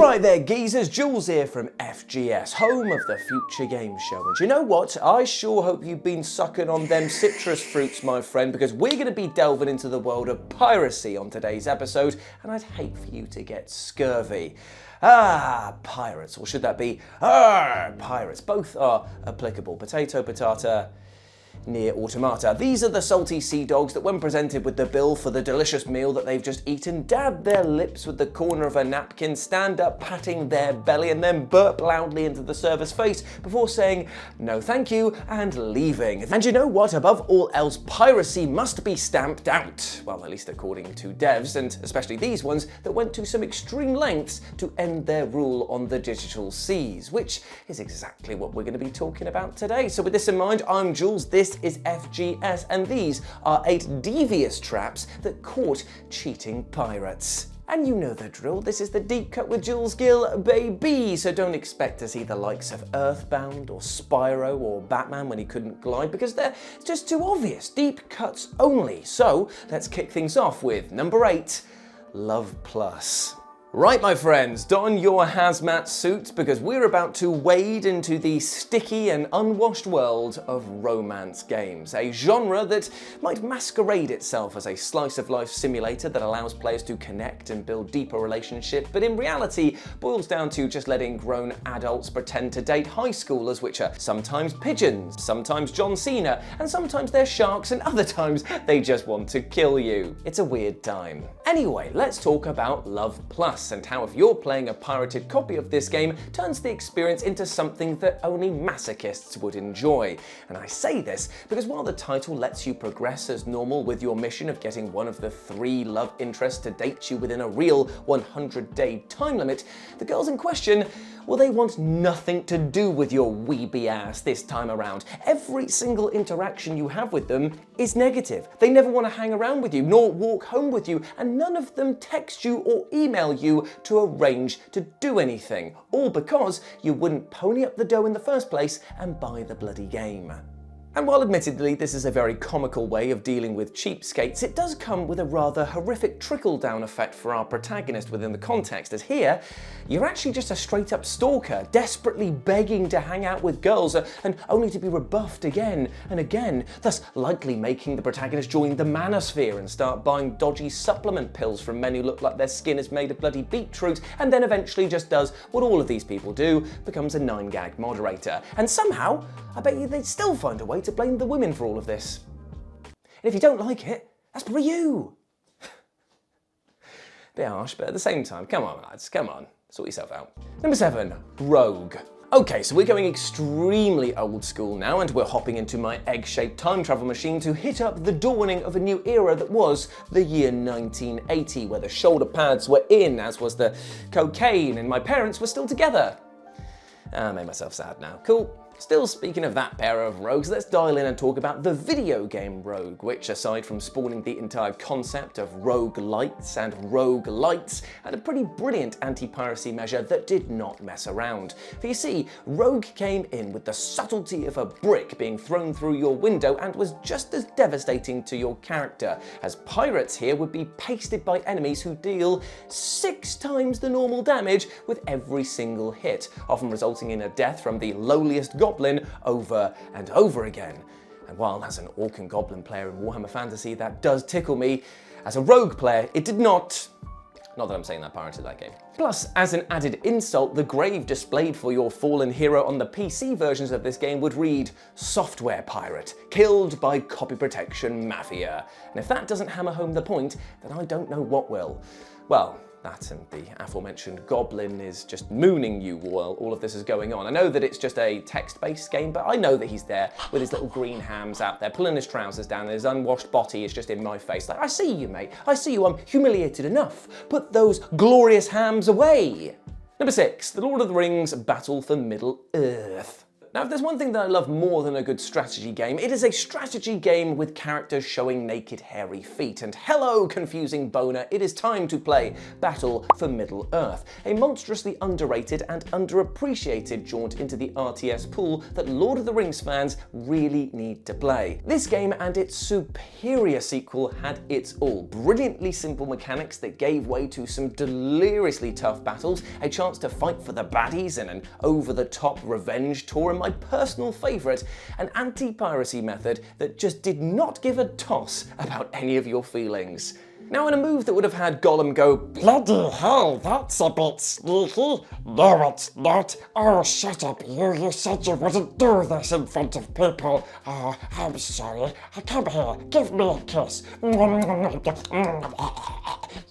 Alright there geezers, Jules here from FGS, home of the Future Game Show. And you know what? I sure hope you've been sucking on them citrus fruits, my friend, because we're going to be delving into the world of piracy on today's episode, and I'd hate for you to get scurvy. Ah, pirates, or should that be pirates? Both are applicable. Potato, patata, near automata. These are the salty sea dogs that, when presented with the bill for the delicious meal that they've just eaten, dab their lips with the corner of a napkin, stand up patting their belly, and then burp loudly into the server's face before saying no thank you and leaving. And you know what? Above all else, piracy must be stamped out. Well, at least according to devs, and especially these ones that went to some extreme lengths to end their rule on the digital seas, which is exactly what we're going to be talking about today. So with this in mind, I'm Jules, this is FGS, and these are 8 devious traps that caught cheating pirates. And you know the drill, this is the Deep Cut with Jules Gill, baby! So don't expect to see the likes of Earthbound or Spyro or Batman when he couldn't glide, because they're just too obvious. Deep cuts only. So let's kick things off with number 8, LovePlus. Right, my friends, don your hazmat suits because we're about to wade into the sticky and unwashed world of romance games, a genre that might masquerade itself as a slice-of-life simulator that allows players to connect and build deeper relationships, but in reality boils down to just letting grown adults pretend to date high schoolers, which are sometimes pigeons, sometimes John Cena, and sometimes they're sharks, and other times they just want to kill you. It's a weird time. Anyway, let's talk about LovePlus, and how if you're playing a pirated copy of this game turns the experience into something that only masochists would enjoy. And I say this because while the title lets you progress as normal with your mission of getting one of the 3 love interests to date you within a real 100-day time limit, the girls in question, well, they want nothing to do with your weeby ass this time around. Every single interaction you have with them is negative. They never want to hang around with you, nor walk home with you, and none of them text you or email you to arrange to do anything, all because you wouldn't pony up the dough in the first place and buy the bloody game. And while admittedly this is a very comical way of dealing with cheapskates, it does come with a rather horrific trickle-down effect for our protagonist within the context, as here, you're actually just a straight-up stalker, desperately begging to hang out with girls, and only to be rebuffed again and again, thus likely making the protagonist join the manosphere and start buying dodgy supplement pills from men who look like their skin is made of bloody beetroot, and then eventually just does what all of these people do, becomes a 9-gag moderator. And somehow, I bet you they'd still find a way to blame the women for all of this. And if you don't like it, that's probably you. Bit harsh, but at the same time, come on lads, come on, sort yourself out. Number 7, Rogue. Okay, so we're going extremely old school now, and we're hopping into my egg-shaped time travel machine to hit up the dawning of a new era that was the year 1980, where the shoulder pads were in, as was the cocaine, and my parents were still together. I made myself sad now. Cool. Still speaking of that pair of rogues, let's dial in and talk about the video game Rogue, which, aside from spawning the entire concept of roguelites and roguelites, had a pretty brilliant anti-piracy measure that did not mess around. For you see, Rogue came in with the subtlety of a brick being thrown through your window and was just as devastating to your character, as pirates here would be pasted by enemies who deal 6 times the normal damage with every single hit, often resulting in a death from the lowliest goblin over and over again. And while as an orc and goblin player in Warhammer Fantasy that does tickle me, as a rogue player it did not. Not that I'm saying that pirated that game. Plus, as an added insult, the grave displayed for your fallen hero on the PC versions of this game would read, "Software pirate, killed by copy protection mafia." And if that doesn't hammer home the point, then I don't know what will. Well, that and the aforementioned goblin is just mooning you while all of this is going on. I know that it's just a text-based game, but I know that he's there with his little green hams out there, pulling his trousers down, and his unwashed body is just in my face. Like, I see you, mate. I see you. I'm humiliated enough. Put those glorious hams away. Number 6, The Lord of the Rings Battle for Middle-earth. Now, if there's one thing that I love more than a good strategy game, it is a strategy game with characters showing naked hairy feet. And hello, confusing boner, it is time to play Battle for Middle-earth, a monstrously underrated and underappreciated jaunt into the RTS pool that Lord of the Rings fans really need to play. This game and its superior sequel had its all. Brilliantly simple mechanics that gave way to some deliriously tough battles, a chance to fight for the baddies in an over-the-top revenge tour, and my personal favourite, an anti-piracy method that just did not give a toss about any of your feelings. Now, in a move that would have had Gollum go, "Bloody hell, that's a bit sneaky." "No, it's not." "Oh, shut up, you. You said you wouldn't do this in front of people." "Oh, I'm sorry. Come here, give me a kiss."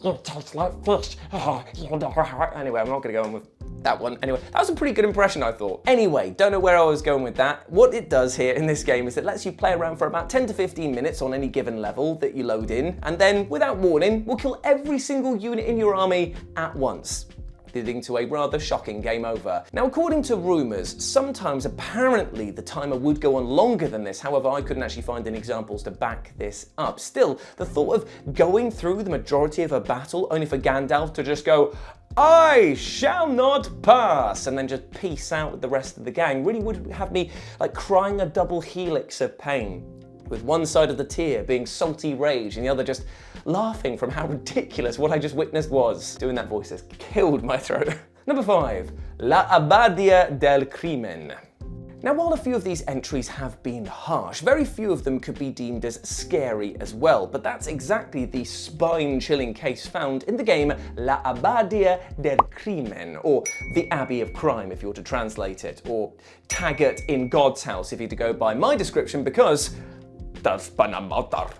"You taste like fish." "Oh, you know how..." Anyway, I'm not going to go on with that one. Anyway, that was a pretty good impression, I thought. Anyway, don't know where I was going with that. What it does here in this game is it lets you play around for about 10 to 15 minutes on any given level that you load in, and then, without warning, will kill every single unit in your army at once, leading to a rather shocking game over. Now, according to rumours, sometimes apparently the timer would go on longer than this. However, I couldn't actually find any examples to back this up. Still, the thought of going through the majority of a battle only for Gandalf to just go, "I shall not pass," and then just peace out with the rest of the gang really would have me like crying a double helix of pain, with one side of the tear being salty rage and the other just laughing from how ridiculous what I just witnessed was. Doing that voice has killed my throat. Number 5, La Abadia del Crimen. Now, while a few of these entries have been harsh, very few of them could be deemed as scary as well, but that's exactly the spine-chilling case found in the game La Abadia del Crimen, or the Abbey of Crime if you were to translate it, or Taggart in God's House if you were to go by my description, because that's Panamatar.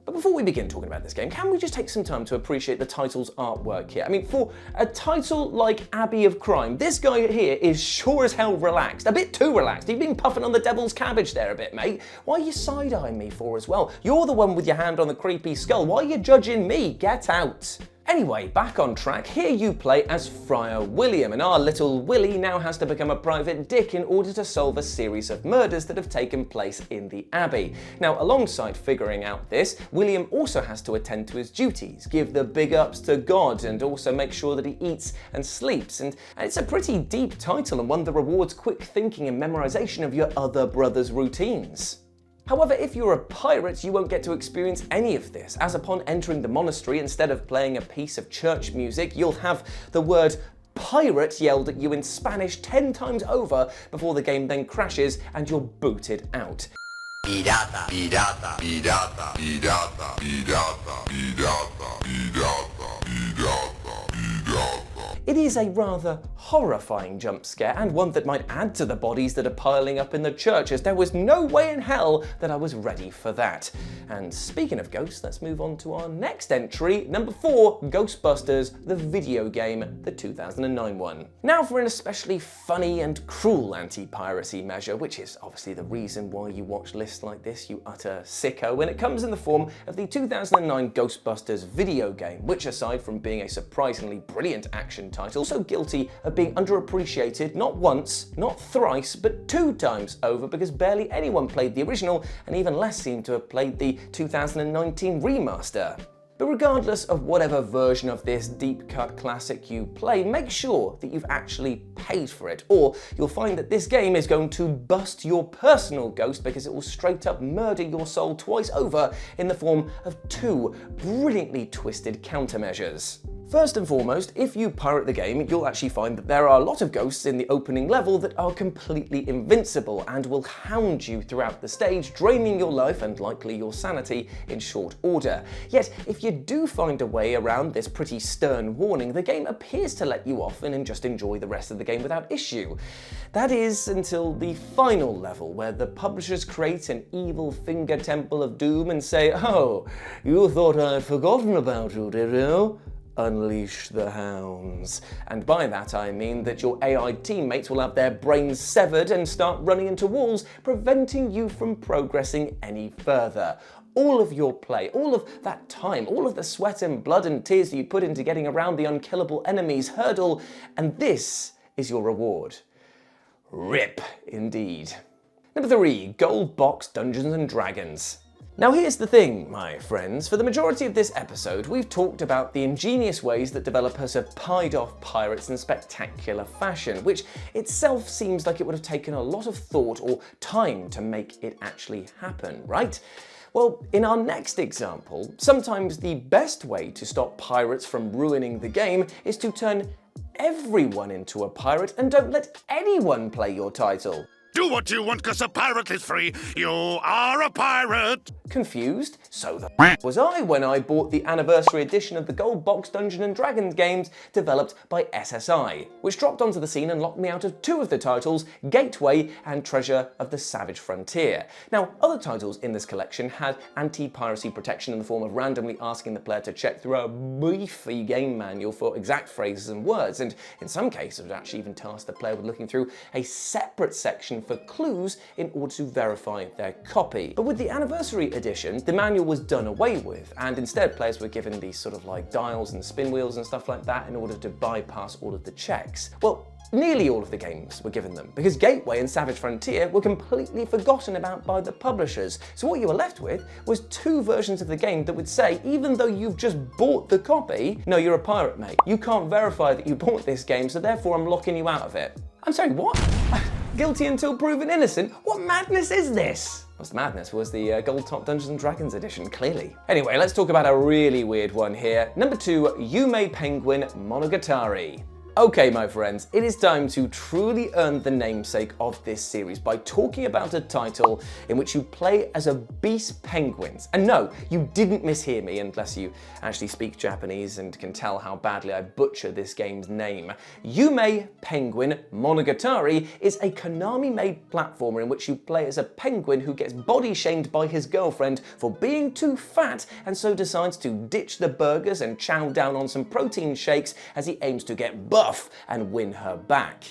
But before we begin talking about this game, can we just take some time to appreciate the title's artwork here? I mean, for a title like Abbey of Crime, this guy here is sure as hell relaxed. A bit too relaxed. You've been puffing on the devil's cabbage there a bit, mate. Why are you side-eyeing me for as well? You're the one with your hand on the creepy skull. Why are you judging me? Get out. Anyway, back on track, here you play as Friar William, and our little Willie now has to become a private dick in order to solve a series of murders that have taken place in the Abbey. Now, alongside figuring out this, William also has to attend to his duties, give the big ups to God, and also make sure that he eats and sleeps. And it's a pretty deep title and one that rewards quick thinking and memorization of your other brother's routines. However, if you're a pirate, you won't get to experience any of this, as upon entering the monastery, instead of playing a piece of church music, you'll have the word pirate yelled at you in Spanish 10 times over before the game then crashes and you're booted out. Pirata, pirata, pirata, pirata, pirata, pirata, pirata, pirata, pirata. It is a rather horrifying jump scare, and one that might add to the bodies that are piling up in the church, as there was no way in hell that I was ready for that. And speaking of ghosts, let's move on to our next entry, number 4, Ghostbusters, the video game, the 2009 one. Now for an especially funny and cruel anti-piracy measure, which is obviously the reason why you watch lists like this, you utter sicko, when it comes in the form of the 2009 Ghostbusters video game, which aside from being a surprisingly brilliant action title, also guilty of being underappreciated not once, not thrice, but 2 times over, because barely anyone played the original, and even less seem to have played the 2019 remaster. But regardless of whatever version of this deep-cut classic you play, make sure that you've actually paid for it, or you'll find that this game is going to bust your personal ghost, because it will straight up murder your soul twice over in the form of 2 brilliantly twisted countermeasures. First and foremost, if you pirate the game, you'll actually find that there are a lot of ghosts in the opening level that are completely invincible and will hound you throughout the stage, draining your life and likely your sanity in short order. Yet, if you do find a way around this pretty stern warning, the game appears to let you off and just enjoy the rest of the game without issue. That is until the final level, where the publishers create an evil finger temple of doom and say, "Oh, you thought I'd forgotten about you, did you? Unleash the hounds." And by that I mean that your AI teammates will have their brains severed and start running into walls, preventing you from progressing any further. All of your play, all of that time, all of the sweat and blood and tears that you put into getting around the unkillable enemy's hurdle, and this is your reward. Rip, indeed. Number 3, Goldbox Dungeons and Dragons. Now here's the thing, my friends. For the majority of this episode, we've talked about the ingenious ways that developers have pied off pirates in spectacular fashion, which itself seems like it would have taken a lot of thought or time to make it actually happen, right? Well, in our next example, sometimes the best way to stop pirates from ruining the game is to turn everyone into a pirate and don't let anyone play your title. Do what you want because a pirate is free. You are a pirate. Confused? So the was I when I bought the anniversary edition of the Goldbox Dungeons and Dragons games developed by SSI, which dropped onto the scene and locked me out of 2 of the titles, Gateway and Treasure of the Savage Frontier. Now, other titles in this collection had anti-piracy protection in the form of randomly asking the player to check through a beefy game manual for exact phrases and words, and in some cases would actually even task the player with looking through a separate section for clues in order to verify their copy. But with the anniversary edition, the manual was done away with, and instead players were given these sort of like dials and spin wheels and stuff like that in order to bypass all of the checks. Well, nearly all of the games were given them, because Gateway and Savage Frontier were completely forgotten about by the publishers. So what you were left with was 2 versions of the game that would say, even though you've just bought the copy, no, you're a pirate, mate. You can't verify that you bought this game, so therefore I'm locking you out of it. I'm sorry, what? Guilty until proven innocent? What madness is this? What's the madness was the Gold Top Dungeons and Dragons edition, clearly. Anyway, let's talk about a really weird one here. Number 2, Yume Penguin Monogatari. Okay, my friends, it is time to truly earn the namesake of this series by talking about a title in which you play as a beast penguins. And no, you didn't mishear me unless you actually speak Japanese and can tell how badly I butcher this game's name. Yume Penguin Monogatari is a Konami-made platformer in which you play as a penguin who gets body shamed by his girlfriend for being too fat and so decides to ditch the burgers and chow down on some protein shakes as he aims to get buff and win her back.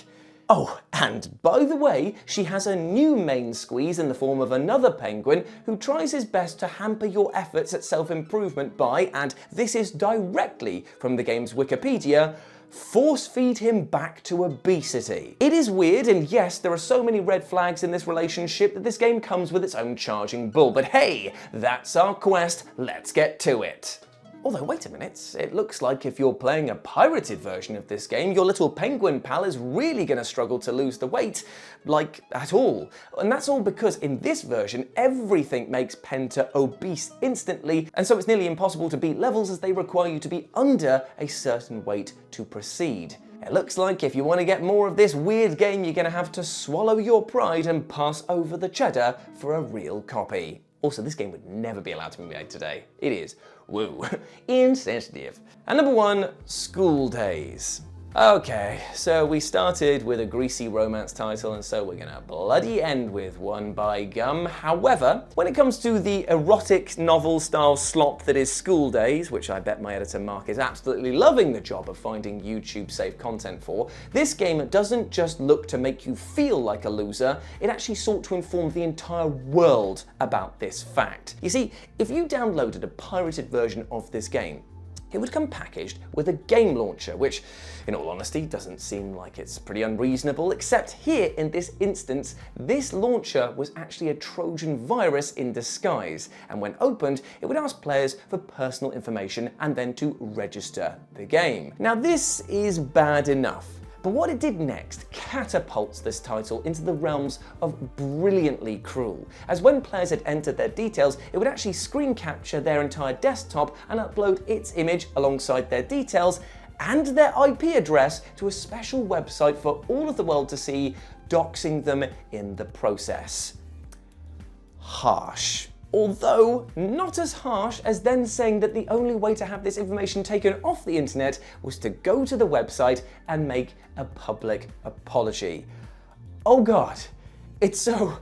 Oh, and by the way, she has a new main squeeze in the form of another penguin who tries his best to hamper your efforts at self-improvement by, and this is directly from the game's Wikipedia, force feed him back to obesity. It is weird, and yes, there are so many red flags in this relationship that this game comes with its own charging bull, but hey, that's our quest, let's get to it. Although, wait a minute, it looks like if you're playing a pirated version of this game, your little penguin pal is really going to struggle to lose the weight, like, at all. And that's all because in this version, everything makes Penta obese instantly, and so it's nearly impossible to beat levels as they require you to be under a certain weight to proceed. It looks like if you want to get more of this weird game, you're going to have to swallow your pride and pass over the cheddar for a real copy. Also, this game would never be allowed to be made today. It is, woo, insensitive. And number 1, School Days. Okay, so we started with a greasy romance title, and so we're gonna bloody end with one, by gum. However, when it comes to the erotic novel style slop that is School Days, which I bet my editor Mark is absolutely loving the job of finding YouTube safe content for, this game doesn't just look to make you feel like a loser, it actually sought to inform the entire world about this fact. You see, if you downloaded a pirated version of this game, it would come packaged with a game launcher, which, in all honesty, doesn't seem like it's pretty unreasonable, except here, in this instance, this launcher was actually a Trojan virus in disguise, and when opened, it would ask players for personal information and then to register the game. Now, this is bad enough. But what it did next catapults this title into the realms of brilliantly cruel, as when players had entered their details, it would actually screen capture their entire desktop and upload its image alongside their details and their IP address to a special website for all of the world to see, doxing them in the process. Harsh. Although not as harsh as then saying that the only way to have this information taken off the internet was to go to the website and make a public apology. Oh God, it's so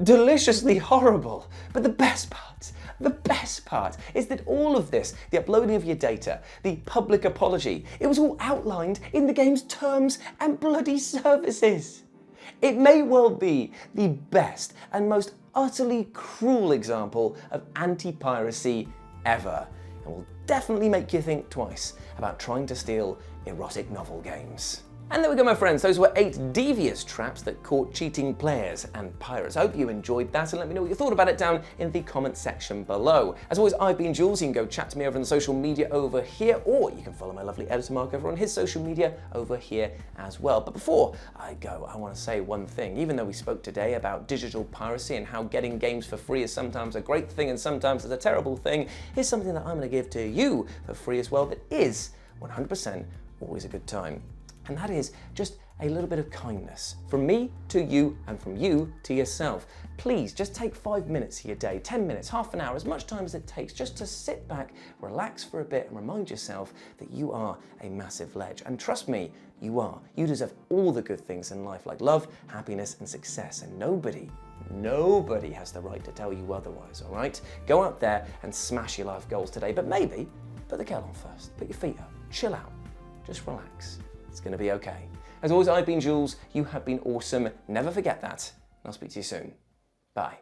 deliciously horrible. But the best part is that all of this, the uploading of your data, the public apology, it was all outlined in the game's terms and bloody services. It may well be the best and most utterly cruel example of anti-piracy ever, and will definitely make you think twice about trying to steal erotic novel games. And there we go, my friends. Those were 8 devious traps that caught cheating players and pirates. I hope you enjoyed that, and let me know what you thought about it down in the comment section below. As always, I've been Jules. You can go chat to me over on the social media over here, or you can follow my lovely editor Mark over on his social media over here as well. But before I go, I want to say one thing. Even though we spoke today about digital piracy and how getting games for free is sometimes a great thing and sometimes it's a terrible thing, here's something that I'm going to give to you for free as well that is 100% always a good time. And that is just a little bit of kindness from me to you and from you to yourself. Please just take 5 minutes of your day, 10 minutes, half an hour, as much time as it takes, just to sit back, relax for a bit and remind yourself that you are a massive ledge. And trust me, you are. You deserve all the good things in life like love, happiness and success. And nobody has the right to tell you otherwise, all right? Go out there and smash your life goals today, but maybe put the kettle on first, put your feet up, chill out, just relax. It's going to be okay. As always, I've been Jules. You have been awesome. Never forget that. And I'll speak to you soon. Bye.